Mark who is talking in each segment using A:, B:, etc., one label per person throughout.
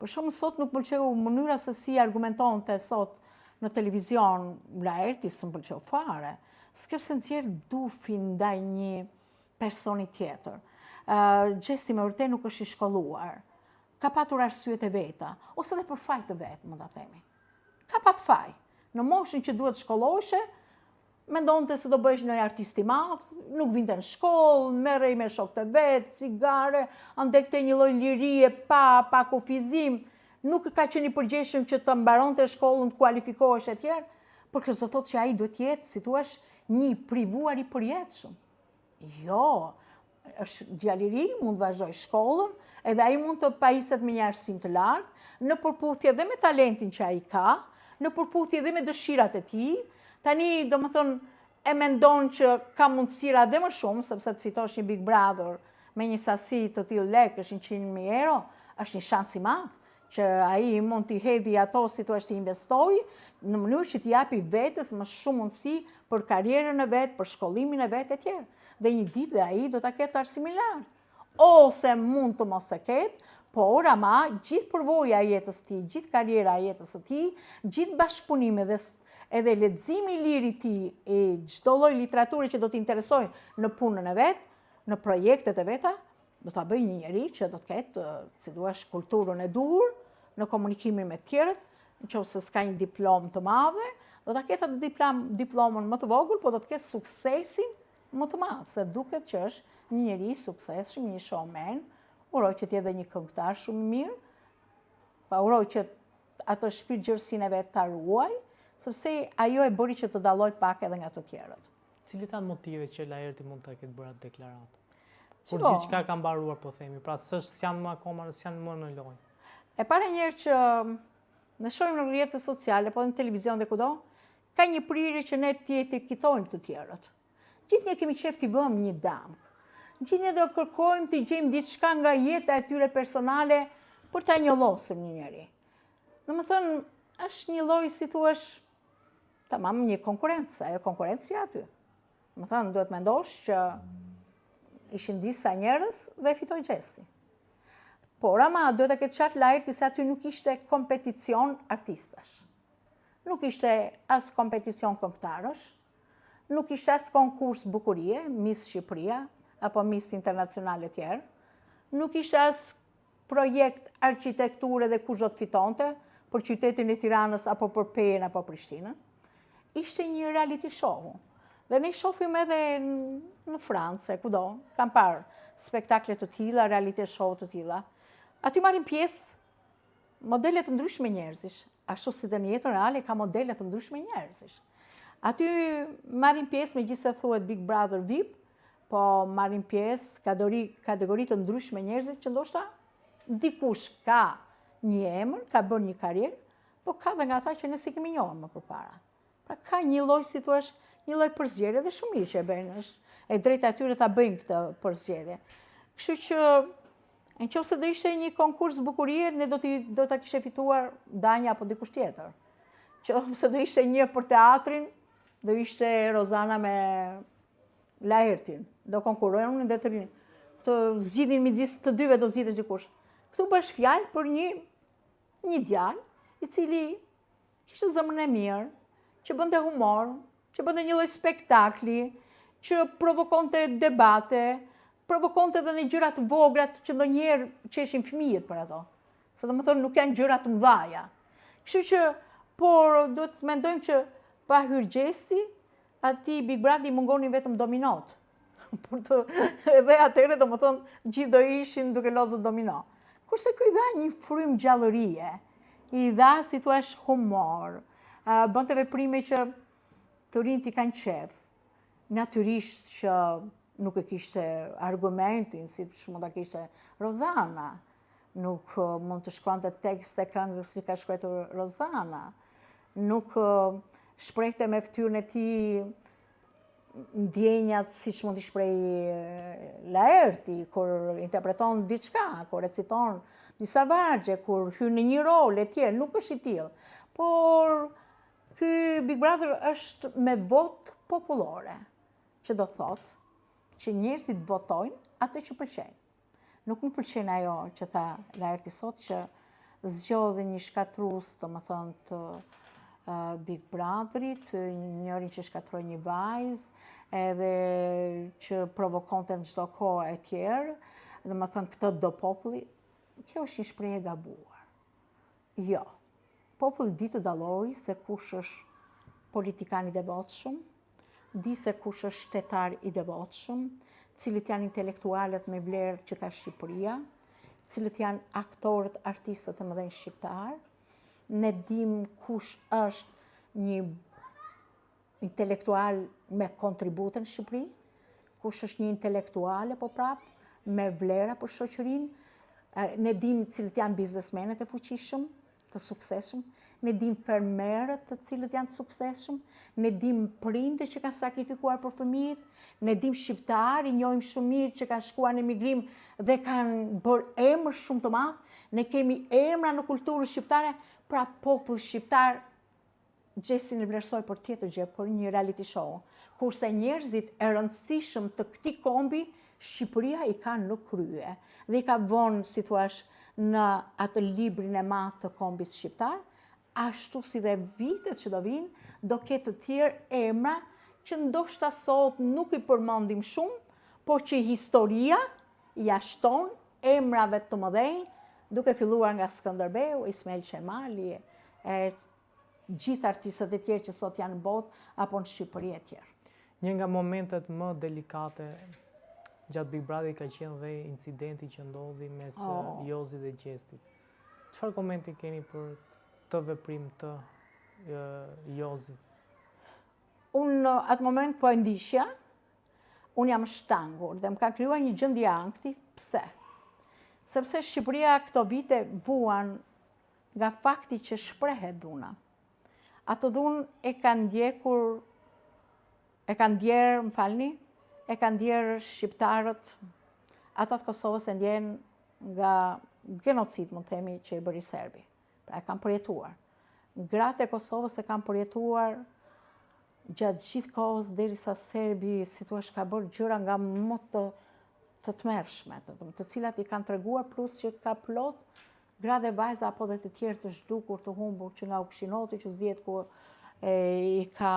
A: Për shumë sot nuk pëlqeu mënyra se si argumentonte sot në televizion Laerti, së më pëlqeu fare. S'kepse nxjerr dufin ndaj një personi tjetër. Gjesti me vërtet nuk është i shkolluar. Ka patur arsyet e veta, ose edhe për faj të vetë, më ta themi. Ka pat faj. Në moshën që duhet shkolloheshe, mendonte se do bëhesh një artist i madh, nuk vinte në shkollë, merrej me shokët e vet, cigare, andekte një lloj lirie pa kufizim, nuk ka qenë i përgjeshëm që të mbaronte shkollën, të kualifikohesh etj. Por kjo s'do thotë që ai duhet të jetë, si thua, një privuar i përjetshëm. Jo, është djalë i ri, mund të vazhdoj shkollën, edhe ai mund të pajiset me një arsim të lartë, në përputhje dhe me talentin që ai ka, në përputhje dhe me dëshirat e tij. Tani, domethënë, e mendon që ka mundësira dhe më shumë, sepse të fitosh një Big Brother me një sasi të tillë lekësh, 100.000 euro, është një shans i madh që ai mund t'i hedhi ato si thua të investoj në mënyrë që t'i japi vetes më shumë mundësi për karrierën e vet, për shkollimin e vet etj. Dhe një ditë dhe ai do ta ketë arsimin lart. Ose mund të mos e ketë, por ama gjithë përvoja e jetës së tij, gjithë karriera e jetës së tij, gjithë bashkëpunimi dhe edhe leximi i lirë i tij e çdo lloj literature që do t'i interesojë në punën e vet, në projektet e veta, do ta bëjë një njerëz që do të ketë, si thua, kulturën e dur në komunikimin me të tjerët, nëse s'ka një diplomë të madhe, do ta ketë atë diplomën më të vogël, por do të ketë suksesin më të madh, se duket që është një njerëz suksesshëm, një showman. Uroj që të jetë një këngëtar shumë i mirë, pa uroj që atë shpirtëgjërsinë e vet ta ruaj, sepse ajo e bëri që të dalloj pak edhe nga të tjerët.
B: Cilat janë motivet që Laerti mund ta ketë bërë atë deklaratë? Kur gjithçka ka mbaruar, po themi, pra s'janë më në lojë.
A: E para njerë që ne shohim në rrjetet sociale, po në televizion dhe kudo, ka një prirje që ne të etikettojmë të tjerët. Gjithnjë kemi qef t'i vëmë një dam. Gjithnjë do kërkojmë t'i gjejmë diçka nga jeta e tyre personale për ta njollosur një njeri. Domethënë, është një lloj, si thua, tamam, një konkurrencë, ajo konkurrencia aty. Domethënë, duhet mendosh që ishin disa njerëz dhe fitoi Gjesti. Por ama duhet të ketë qartë Laerti se aty nuk ishte kompeticion artistash. Nuk ishte as kompeticion këngëtarësh, nuk ishte as konkurs bukurie, Miss Shqipëria, apo Miss Internacionale tjerë, nuk ishte as projekt arkitekture dhe kush do të fitonte, për qytetin e Tiranës, apo për Pejën, apo Prishtinën. Ishte një reality show. Dhe ne shohim edhe në Francë, kudo, kam parë spektakle të tilla, reality show të tilla. Aty marrin pjesë modele të ndryshme njerëzish, ashtu si dhe në jetën reale ka modele të ndryshme njerëzish. Aty marrin pjesë, megjithëse thuhet Big Brother VIP, po marrin pjesë kategori të ndryshme njerëzish që ndoshta dikush ka një emër, ka bërë një karrierë, po ka dhe nga ata që ne si kemi njohur më përpara. Pra ka një lloj, si thua, një lloj përzgjedhje dhe shumë mirë që e bëjnë, është e drejta e tyre ta bëjnë këtë përzgjedhje. Kështu që nëse do ishte një konkurs bukurie, ne do ta kishte fituar Danja apo dikush tjetër. Nëse do ishte një për teatrin, do ishte Rozana me Laertin. Do konkurronin dhe të zgjidhin midis të dyve, do zgjidhet dikush. Këtu bësh fjalë për një djalë i cili kishte zemrën e mirë, që bënte humor, që bënte një lloj spektakli, që provokonte debate, provokonte edhe në gjëra të vogla që ndonjëherë qeshin fëmijët për ato. Se domethënë nuk janë gjëra të mëdha. Kështu që, por duhet të mendojmë që pa hyrë Gjesti, atij Big Brother i mungonin vetëm dominot. Edhe atëherë domethënë gjithë do ishin duke lozur domino. Kurse ky i dha një frym gjallërie, i dha, si thua, humor, bënte veprime që të rinjt i kanë qef, natyrisht që nuk e kishte argumentin, si mund ta kishte Rozana, nuk mund të shkruante tekste këngë si ka shkruar Rozana, nuk shprehte me fytyrën e tij ndjenjat siç mund t'i shprehë Laerti kur interpreton diçka, kur reciton disa vargje, kur hyn në një rol etj, nuk është i tillë. Por ky Big Brother është me votë popullore, që do thotë që njerëzit votojnë atë që pëlqejnë. Nuk më pëlqen ajo që tha Laerti sot, që zgjodhi një shkatrus, të më thënë, të Big Brotherit, njërin që shkatroj një vajzë, edhe që provokonte në çdo kohë e tjerë, dhe më thënë këtë do populli, kjo është një shprehje e gabuar. Jo, populli di të dallojë se kush është politikan i devotshëm, di se kush është shtetar i devotshëm, cilët janë intelektualët me vlerë që ka Shqipëria, cilët janë aktorët, artistët e mëdhenj shqiptar. Ne dim kush është një intelektual me kontributën në Shqipëri, kush është një intelektuale po prapë, me vlera për shoqërinë. Ne dim cilët janë biznesmenët e fuqishëm, të suksesshëm, ne dim fermerët të cilët janë të suksesshëm, ne dim prindë që kanë sakrifikuar për fëmijët, ne dim shqiptarë, i njohim shumë mirë që kanë shkuar në emigrim dhe kanë bërë emër shumë të madh. Ne kemi emra në kulturën shqiptare, pra populli shqiptar Gjesi në vlerësoj për tjetër gjë, për një reality show. Kurse njerëzit e rëndësishëm të këtij kombi, Shqipëria i ka në krye. Dhe i ka vonë, si thuash, në atë librin e madh të kombit shqiptar, ashtu si dhe vitet që do vinë, do ketë të tjerë emra që ndoshta sot nuk i përmendim shumë, por që historia ja shton emrave të mëdhenj, duke filluar nga Skënderbeu, Ismail Qemali, gjithë artistët e tjerë që sot janë në botë apo në Shqipëri e tjerë.
B: Një nga momentet më delikate gjatë Big Brother ka qenë dhe incidenti që ndodhi mes Jozit dhe Gjestit. Çfarë komenti keni për të veprim të Jozit?
A: Unë atë moment po e ndishja, unë jam shtangur dhe më ka krijuar një gjendje ankthi. Pse? Sepse Shqipëria këto vite vuan nga fakti që shprehet dhuna. Ato dhunë e kanë ndjerë shqiptarët, ata të Kosovës e ndjenë nga genocid, mund të themi, që i bëri Serbi. Pra e kanë përjetuar. Gratë e Kosovës e kanë përjetuar gjatë gjithë kohës derisa Serbi, si thua, ka bërë gjëra nga më të tmerrshme, të cilat i kanë treguar, plus që ka plot gra dhe vajza apo dhe të tjerë të zhdukur, të humbur, që nga u kshinoti, që s'dihet ku i ka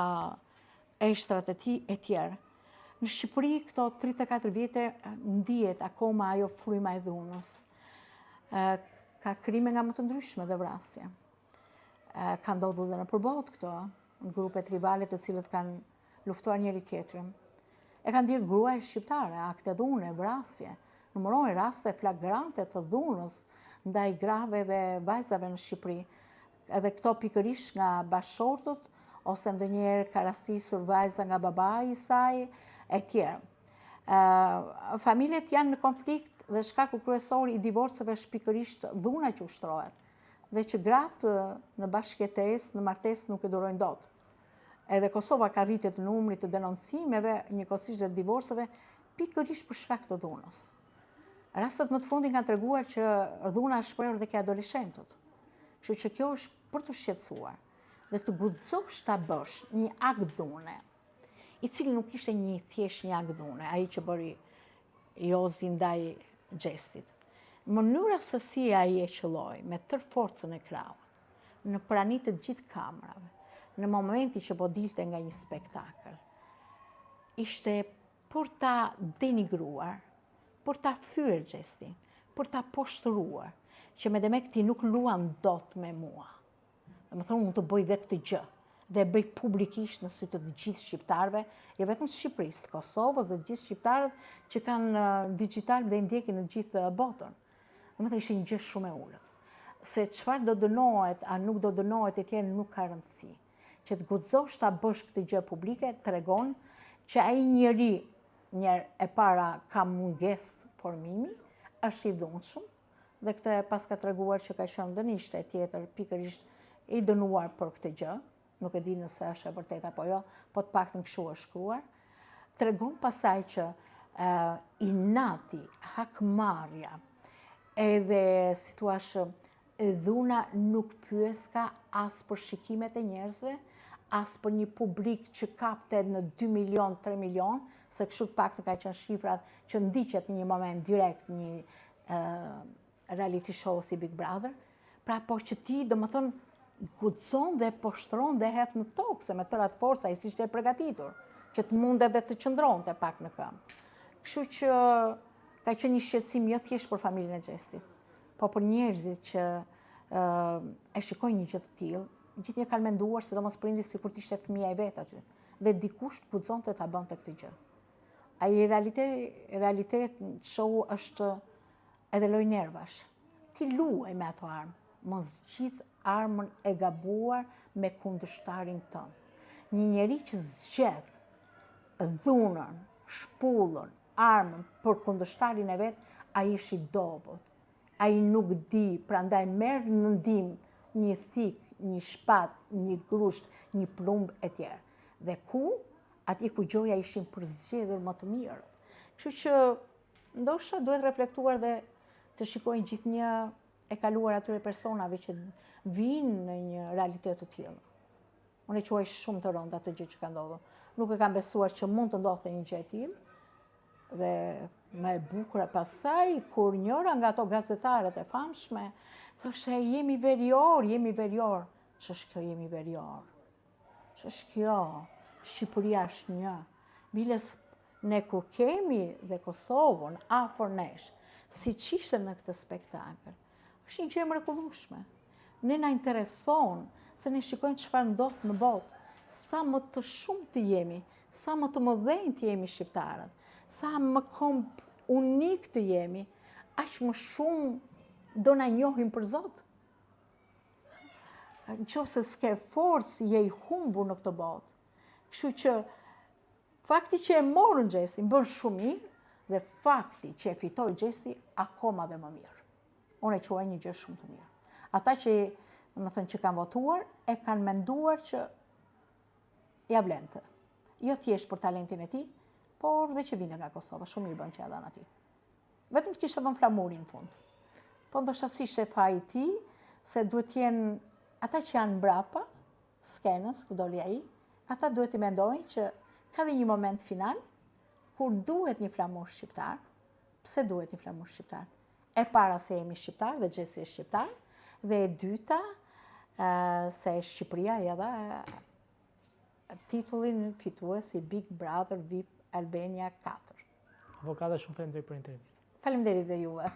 A: eshtrat e tij e tjerë. Në Shqipëri këto 34 vite ndihet akoma ajo fryma e dhunës. Ka krime nga më të ndryshme dhe vrasje. Ka ndodhur dhe në përbot këto, në grupet rivale të cilët kanë luftuar njëri tjetrin. E kanë ndjerë gruaja shqiptare, akte dhune, vrasje. Numërojnë raste flagrante të dhunës ndaj grave dhe vajzave në Shqipëri. Edhe këto pikërisht nga bashkëshortët, ose ndonjëherë ka rastisur vajza nga babai i saj, e tjerë. Familjet janë në konflikt dhe shkaku kryesor i divorceve është pikërisht dhuna që ushtrohet. Dhe që gratë në bashkëjetesë, në martesë nuk e durojnë dot. Edhe Kosova ka rritje të numrit të denoncimeve, njëkohësisht dhe divorceve, pikërisht për shkak të dhunës. Rastet më të fundit kanë treguar që dhuna është shprehur dhe ke adoleshentët. Kështu që kjo është për të shqetësuar dhe të guxosh ta bësh një akt dhune, i cili nuk ishte thjesht një akt dhune, ai që bëri Jozi ndaj Gjestit. Mënyra se si ai e qelloi me tërë forcën e krahut, në prani të gjithë kamerave, në momenti që po dilte nga një spektakël, ishte për ta denigruar, për ta fyer Gjestin, për ta poshtruar, që me demek ti nuk luan dot me mua. Dhe më thonë, unë të bëj dhe këtë gjë, dhe bëj publikisht në sy të gjithë shqiptarëve, jo vetëm Shqipërisë, Kosovës dhe gjithë shqiptarët që kanë digital dhe ndjekin në gjithë botën. Dhe më thonë, ishte një gjë shumë e ullët. Se çfarë do dënohet, a nuk do dënohet e tjerë nuk ka rëndësi. Që të guxosh ta bësh këtë gjë publike, tregon që ai njeri, njerë e para ka mungesë formimi, është i dhunshëm, dhe këtë pas ka treguar që ka qenë dënishte tjetër pikërisht i dënuar për këtë gjë, nuk e di nëse është e vërtetë apo jo, po të paktën kështu është shkruar. Tregon pasaj që inati, hakmarrja, edhe si thua dhuna nuk pyeska as për shikimet e njerëzve, as për një publik që kapte në 2 milion, 3 milion, se kështu të paktën ka qenë shifrat që ndiqet në një moment direkt një reality show si Big Brother, Pra po që ti, do më thënë, guxon dhe poshtron dhe hedh në tokë, se me tërat forca i si shte përgatitur, që të mund edhe të qëndron të pak në këmbë. Kështu që ka qenë një shqetësim jo thjesht për familjen e Xhestit, po për njerëzit që e shikojnë një gjë të tillë, gjithnjë kanë menduar, sidomos prindit, sikur të ishte fëmia e vet aty, dhe dikush guxonte ta bënte këtë gjë. Ai realitet shohu është edhe loj nervash. Ti luaj me ato armë, mos zgjidh armën e gabuar me kundërshtarin tënd. Një njeri që zgjedh dhunën, shpullën, armën për kundërshtarin e vet, ai është i dobët. Ai nuk di, prandaj merr në ndihmë një thik, një shpat, një grusht, një plumb e tjerë. Dhe atje ku gjoja ishin përzgjedhur më të mirë. Kështu që ndoshta duhet reflektuar dhe të shikojnë gjithnjë e kaluar atyre personave që vinë në një realitet të tillë. Unë e quaj shumë të rënda atë gjë që ka ndodhur. Nuk e kam besuar që mund të ndodhte një gjë e tillë. Dhe më e bukur e pasaj, kur njëra nga ato gazetarët e famshme thoshte jemi verior. Ç'është kjo jemi verior? Ç'është kjo? Shqipëria është një. Biles ne kur kemi dhe Kosovën afër nesh, siç ishte në këtë spektakël, është një gjë e mrekullueshme. Ne na intereson se ne shikojmë çfarë ndodh në botë. Sa më të shumë të jemi, sa më të mëdhenj të jemi shqiptarët, sa më unik të jemi, aq më shumë do na njohim për Zot. Nëse s'ke forcë, je i humbur në këtë botë. Kështu që fakti që e morën Xhesin bën shumë mirë, dhe fakti që e fitoi Xhesi akoma dhe më mirë. Unë e quaj një gjë shumë të mirë. Ata që, domethënë, që kanë votuar, e kanë menduar që ja vlente. Jo thjesht për talentin e tij, por dhe që vinte nga Kosova, shumë mirë bën që ja dhanë atij. Vetëm të kishte vënë flamurin në fund. Po ndoshta si ishte faji i tij, se duhet të jenë ata që janë mbrapa skenës, ku doli ai, ata duhet të mendojnë që ka dhe një moment final kur duhet një flamur shqiptar. Pse duhet një flamur shqiptar? E para se jemi shqiptar dhe Xhesi është shqiptar, dhe e dyta se Shqipëria ja dha titullin fitues i Big Brother VIP Albania 4.
B: Avokata, shumë faleminderit për intervistë.
A: Faleminderit dhe juve.